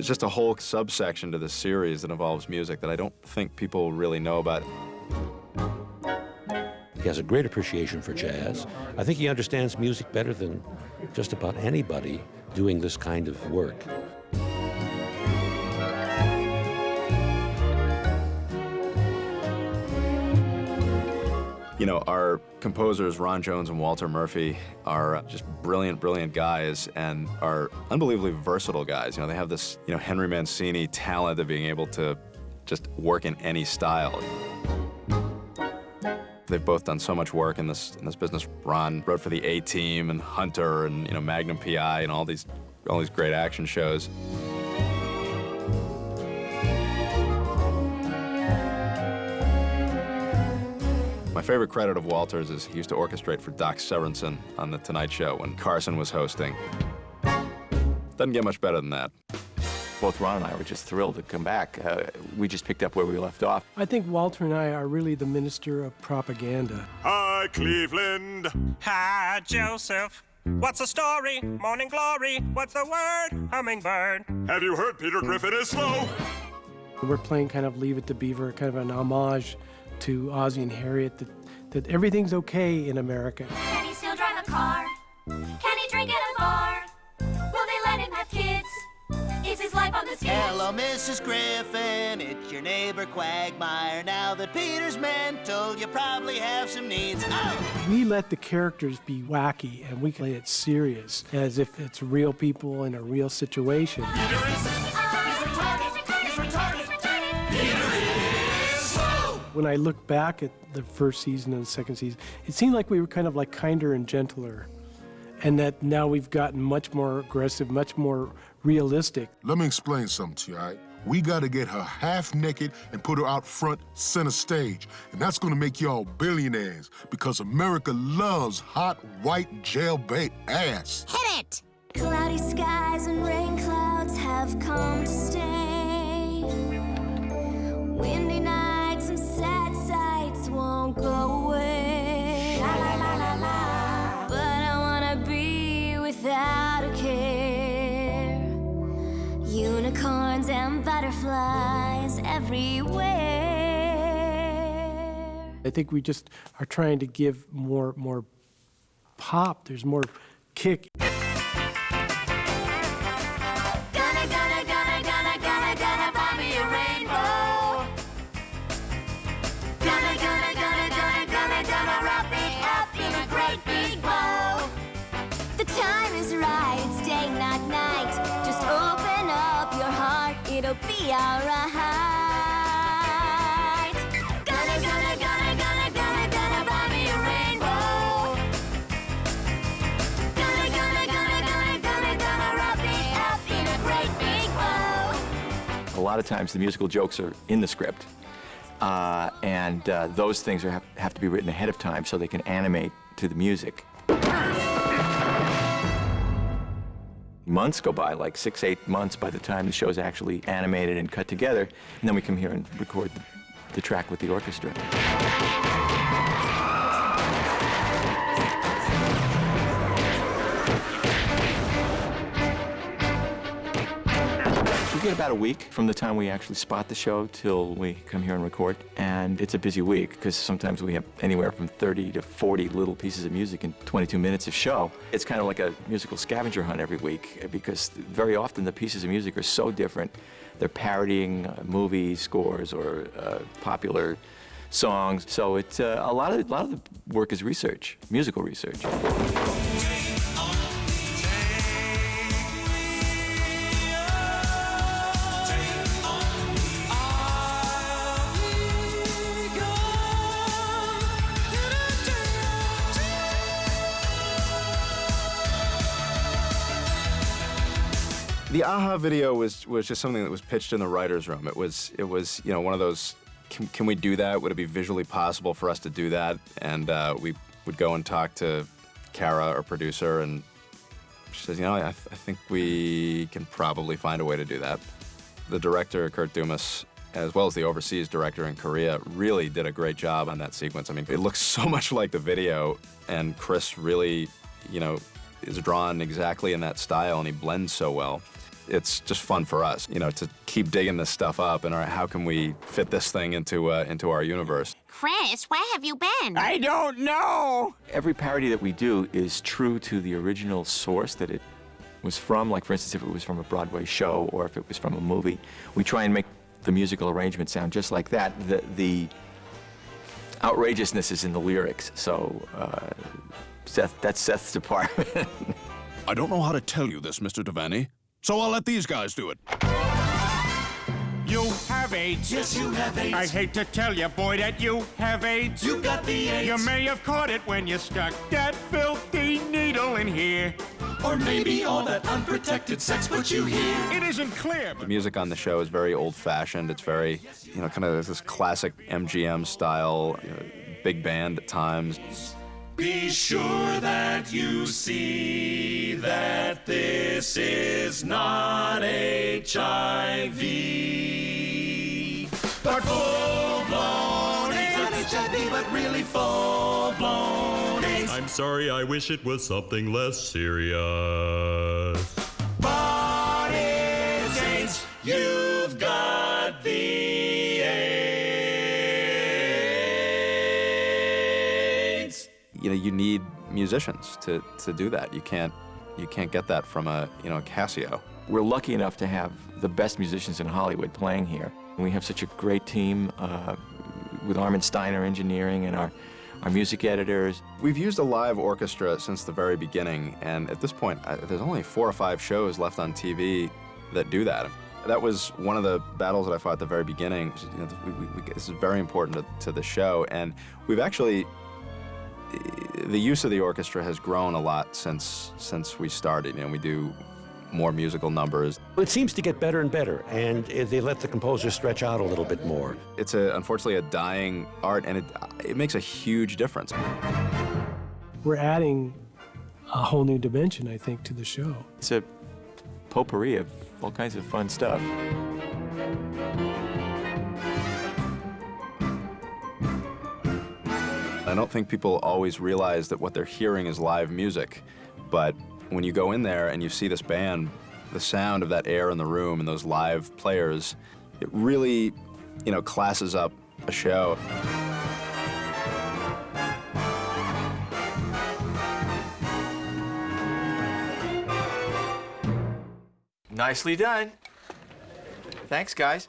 It's just a whole subsection to the series that involves music that I don't think people really know about. He has a great appreciation for jazz. I think he understands music better than just about anybody doing this kind of work. You know, our composers, Ron Jones and Walter Murphy, are just brilliant, brilliant guys and are unbelievably versatile guys. You know, they have this, Henry Mancini talent of being able to just work in any style. They've both done so much work in this business. Ron wrote for the A-Team and Hunter and, Magnum P.I. and all these great action shows. My favorite credit of Walter's is he used to orchestrate for Doc Severinsen on The Tonight Show when Carson was hosting. Doesn't get much better than that. Both Ron and I were just thrilled to come back. We just picked up where we left off. I think Walter and I are really the minister of propaganda. Hi, Cleveland. Hi, Joseph. What's the story? Morning glory. What's the word? Hummingbird. Have you heard Peter Griffin is slow? We're playing kind of Leave It to Beaver, kind of an homage to Ozzie and Harriet, that everything's okay in America. Can he still drive a car? Can he drink at a bar? Will they let him have kids? Is his life on the skids? Hello, Mrs. Griffin, it's your neighbor Quagmire. Now that Peter's mental, you probably have some needs. Oh! We let the characters be wacky, and we play it serious, as if it's real people in a real situation. When I look back at the first season and the second season, it seemed like we were kind of like kinder and gentler, and that now we've gotten much more aggressive, much more realistic. Let me explain something to you, all right? We gotta get her half naked and put her out front center stage. And that's gonna make y'all billionaires, because America loves hot, white, jailbait ass. Hit it! Cloudy skies and rain clouds have come to stay. Windy nights and sad sights won't go away. La la la la la. But I wanna be without a care. Unicorns and butterflies everywhere. I think we just are trying to give more pop. There's more kick. It'll be alright. Gonna buy me a rainbow. Gonna wrap it up in a great big bow. A lot of times the musical jokes are in the script, and those things have to be written ahead of time so they can animate to the music. Months go by, like 6-8 months by the time the show's actually animated and cut together, and then we come here and record the track with the orchestra. We get about a week from the time we actually spot the show till we come here and record, and it's a busy week because sometimes we have anywhere from 30 to 40 little pieces of music in 22 minutes of show. It's kind of like a musical scavenger hunt every week because very often the pieces of music are so different. They're parodying movie scores or popular songs, so it's a lot of the work is research, musical research. The Aha video was just something that was pitched in the writer's room. It was one of those, can we do that? Would it be visually possible for us to do that? And we would go and talk to Kara, our producer, and she says, I think we can probably find a way to do that. The director, Kurt Dumas, as well as the overseas director in Korea, really did a great job on that sequence. I mean, it looks so much like the video, and Chris really, is drawn exactly in that style, and he blends so well. it's just fun for us, you know, to keep digging this stuff up and how can we fit this thing into our universe. Chris, where have you been? I don't know! Every parody that we do is true to the original source that it was from. Like, for instance, if it was from a Broadway show or if it was from a movie, we try and make the musical arrangement sound just like that. The outrageousness is in the lyrics, so that's Seth's department. I don't know how to tell you this, Mr. Devaney, so I'll let these guys do it. You have AIDS. Yes, you have AIDS. I hate to tell you, boy, that you have AIDS. You got the AIDS. You may have caught it when you stuck that filthy needle in here. Or maybe all that unprotected sex put you here. It isn't clear. The music on the show is very old-fashioned. It's very, you know, kind of this classic MGM style, you know, big band at times. Be sure that you see that this is not HIV. But full-blown AIDS. Not HIV, but really full-blown AIDS. I'm sorry, I wish it was something less serious. But it's AIDS. You've got the AIDS. You know, you need musicians to do that. You can't get that from a Casio. We're lucky enough to have the best musicians in Hollywood playing here. And we have such a great team with Armin Steiner engineering and our music editors. We've used a live orchestra since the very beginning, and at this point, there's only 4 or 5 shows left on TV that do that. That was one of the battles that I fought at the very beginning. You know, this is very important to the show, and we've actually, the use of the orchestra has grown a lot since we started. You know, we do more musical numbers. It seems to get better and better, and they let the composer stretch out a little bit more. It's unfortunately a dying art, and it makes a huge difference. We're adding a whole new dimension, I think, to the show. It's a potpourri of all kinds of fun stuff. I don't think people always realize that what they're hearing is live music, but when you go in there and you see this band, the sound of that air in the room and those live players, it really, you know, classes up a show. Nicely done. Thanks, guys.